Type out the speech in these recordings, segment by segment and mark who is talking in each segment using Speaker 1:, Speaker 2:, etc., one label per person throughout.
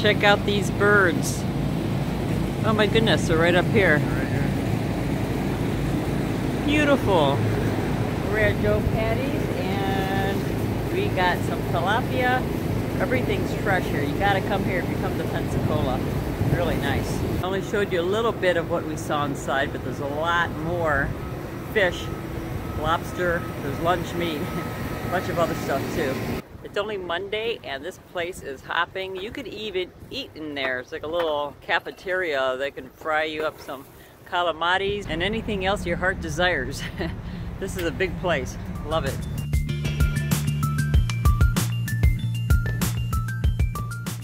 Speaker 1: check out these birds. Oh my goodness, they're right up here. Beautiful. We're at Joe Patty's and we got some tilapia. Everything's fresh here. You gotta come here if you come to Pensacola. Really nice. I only showed you a little bit of what we saw inside, but there's a lot more fish, lobster, there's lunch meat, a bunch of other stuff too. It's only Monday and this place is hopping. You could even eat in there. It's like a little cafeteria. They can fry you up some calamaris and anything else your heart desires. This is a big place. Love it.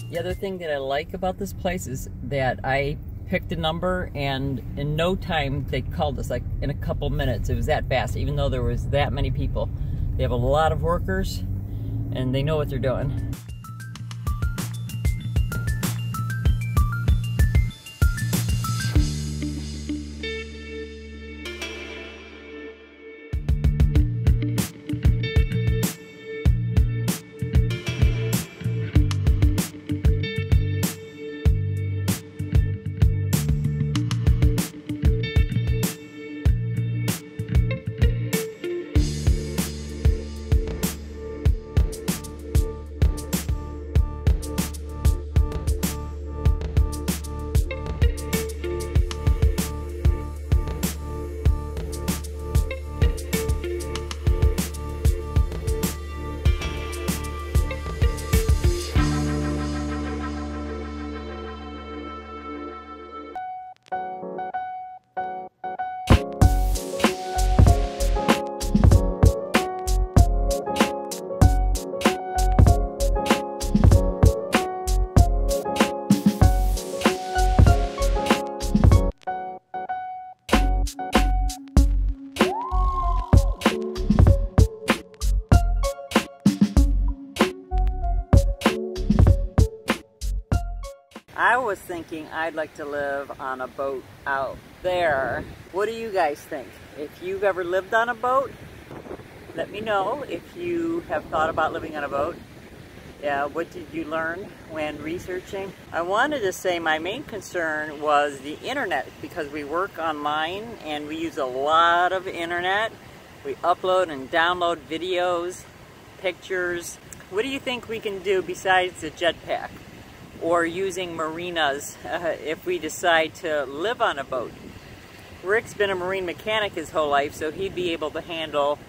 Speaker 1: The other thing that I like about this place is that I picked a number and in no time they called us, like in a couple minutes. It was that fast, even though there was that many people. They have a lot of workers and they know what they're doing. I was thinking I'd like to live on a boat out there. What do you guys think? If you've ever lived on a boat, let me know if you have thought about living on a boat. Yeah, what did you learn when researching? I wanted to say my main concern was the internet because we work online and we use a lot of internet. We upload and download videos, pictures. What do you think we can do besides the jetpack? Or using marinas if we decide to live on a boat. Rick's been a marine mechanic his whole life, so he'd be able to handle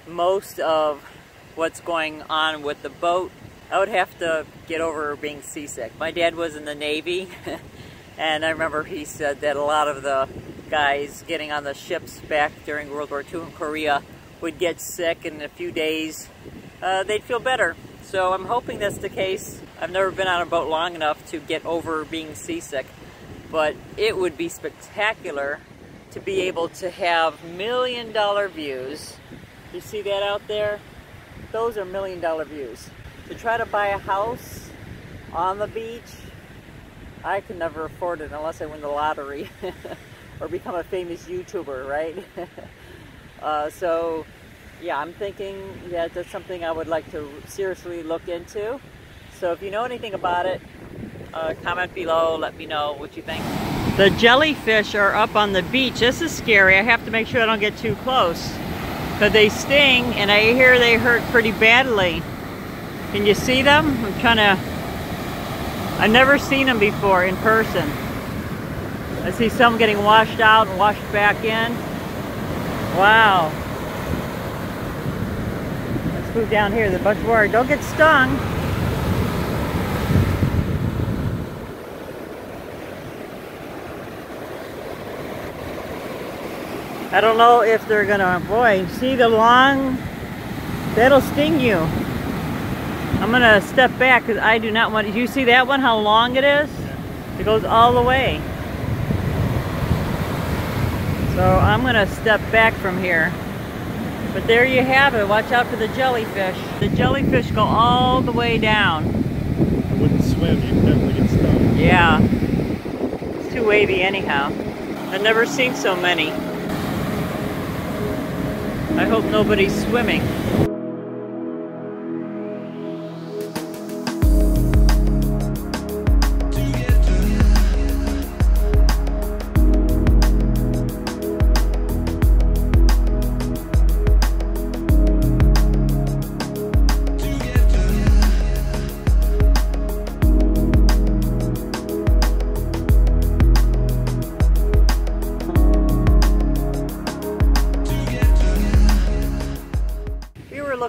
Speaker 1: most of what's going on with the boat. I would have to get over being seasick. My dad was in the Navy, and I remember he said that a lot of the guys getting on the ships back during World War II in Korea would get sick, and in a few days they'd feel better. So I'm hoping that's the case. I've never been on a boat long enough to get over being seasick, but it would be spectacular to be able to have million-dollar views. You see that out there? Those are million-dollar views. To try to buy a house on the beach, I could never afford it unless I win the lottery or become a famous YouTuber, right? So yeah, I'm thinking that that's something I would like to seriously look into. So if you know anything about it, comment below, let me know what you think. The jellyfish are up on the beach. This is scary. I have to make sure I don't get too close because they sting and I hear they hurt pretty badly. Can you see them? I've never seen them before in person. I see some getting washed out and washed back in. Wow. Let's move down here. There's a bunch more. Don't get stung. I don't know if they're gonna, boy, see the long, that'll sting you. I'm gonna step back because I do not want, do you see that one, how long it is? It goes all the way. So I'm gonna step back from here. But there you have it, watch out for the jellyfish. The jellyfish go all the way down.
Speaker 2: I wouldn't swim, you'd definitely get stung.
Speaker 1: Yeah, it's too wavy anyhow. I've never seen so many. I hope nobody's swimming.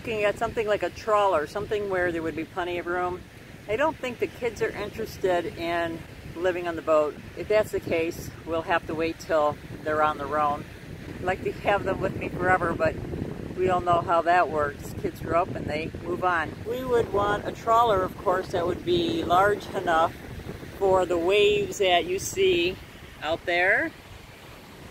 Speaker 1: looking at something like a trawler, something where there would be plenty of room. I don't think the kids are interested in living on the boat. If that's the case, we'll have to wait till they're on their own. I'd like to have them with me forever, but we all know how that works. Kids grow up and they move on. We would want a trawler, of course, that would be large enough for the waves that you see out there.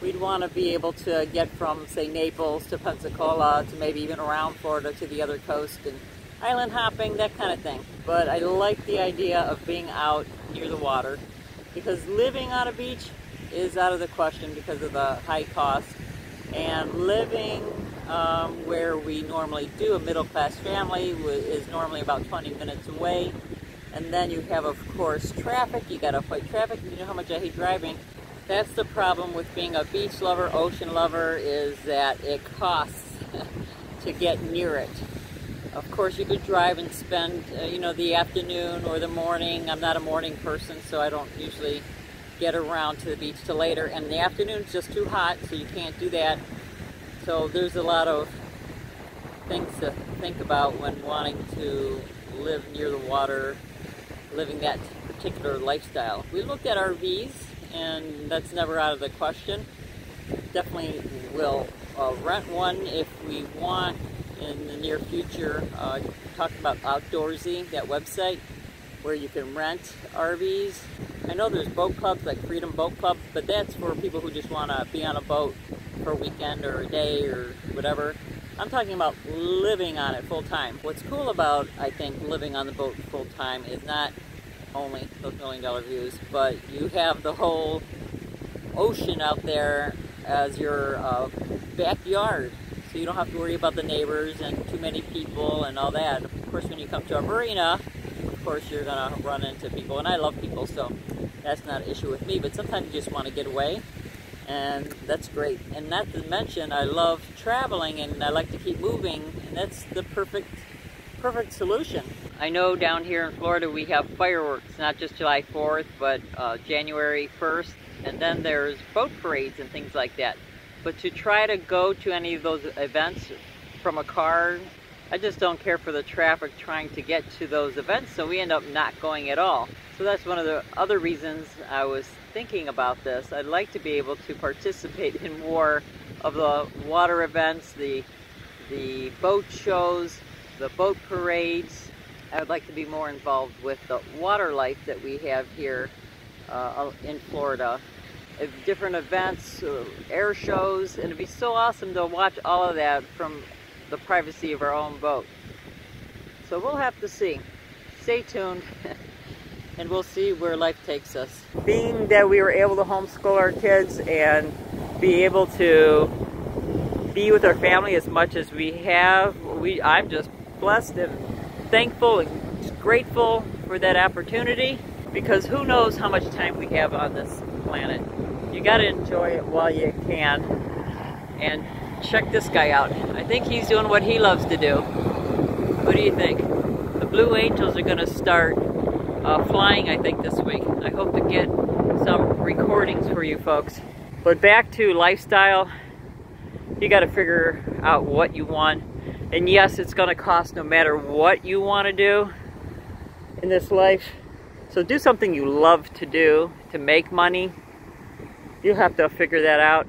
Speaker 1: We'd want to be able to get from, say, Naples to Pensacola to maybe even around Florida to the other coast and island hopping, that kind of thing. But I like the idea of being out near the water because living on a beach is out of the question because of the high cost. And living where we normally do, a middle-class family is normally about 20 minutes away. And then you have, of course, traffic. You gotta fight traffic. You know how much I hate driving. That's the problem with being a beach lover, ocean lover, is that it costs to get near it. Of course, you could drive and spend, you know, the afternoon or the morning. I'm not a morning person, so I don't usually get around to the beach till later. And the afternoon's just too hot, so you can't do that. So there's a lot of things to think about when wanting to live near the water, living that particular lifestyle. We looked at RVs, and that's never out of the question. Definitely will rent one if we want in the near future. Talked about Outdoorsy, that website where you can rent RVs. I know there's boat clubs like Freedom Boat Club, but that's for people who just want to be on a boat for a weekend or a day or whatever. I'm talking about living on it full time. What's cool about, I think, living on the boat full time is not only those $1 million views, but you have the whole ocean out there as your backyard. So you don't have to worry about the neighbors and too many people and all that. Of course, when you come to a marina, of course, you're gonna run into people, and I love people, so that's not an issue with me, but sometimes you just want to get away, and that's great. And not to mention, I love traveling, and I like to keep moving, and that's the perfect solution. I know down here in Florida we have fireworks, not just July 4th, but January 1st, and then there's boat parades and things like that. But to try to go to any of those events from a car, I just don't care for the traffic trying to get to those events, so we end up not going at all. So that's one of the other reasons I was thinking about this. I'd like to be able to participate in more of the water events, the boat shows, the boat parades. I would like to be more involved with the water life that we have here in Florida. Different events, air shows, and it'd be so awesome to watch all of that from the privacy of our own boat. So we'll have to see. Stay tuned and we'll see where life takes us. Being that we were able to homeschool our kids and be able to be with our family as much as we have, I'm just blessed and thankful and grateful for that opportunity, because who knows how much time we have on this planet. You got to enjoy it while you can. And check this guy out. I think he's doing what he loves to do. What do you think? The Blue Angels are going to start flying, I think, this week. I hope to get some recordings for you folks. But back to lifestyle, you got to figure out what you want. And yes, it's going to cost no matter what you want to do in this life. So do something you love to do to make money. You have to figure that out.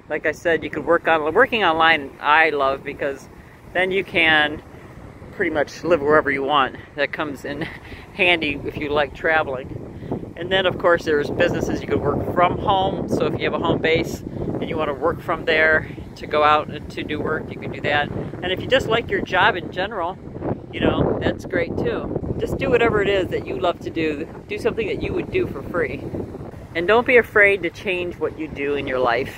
Speaker 1: Like I said, you could working online I love, because then you can pretty much live wherever you want. That comes in handy if you like traveling. And then of course there's businesses you could work from home. So if you have a home base and you want to work from there to go out and to do work, you can do that. And if you just like your job in general, you know, that's great too. Just do whatever it is that you love to do. Do something that you would do for free. And don't be afraid to change what you do in your life.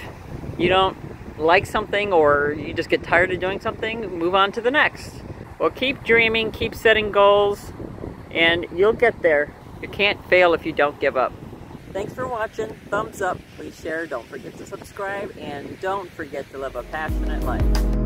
Speaker 1: You don't like something, or you just get tired of doing something, move on to the next. Well, keep dreaming, keep setting goals, and you'll get there. You can't fail if you don't give up. Thanks for watching. Thumbs up, please share, don't forget to subscribe, and don't forget to live a passionate life.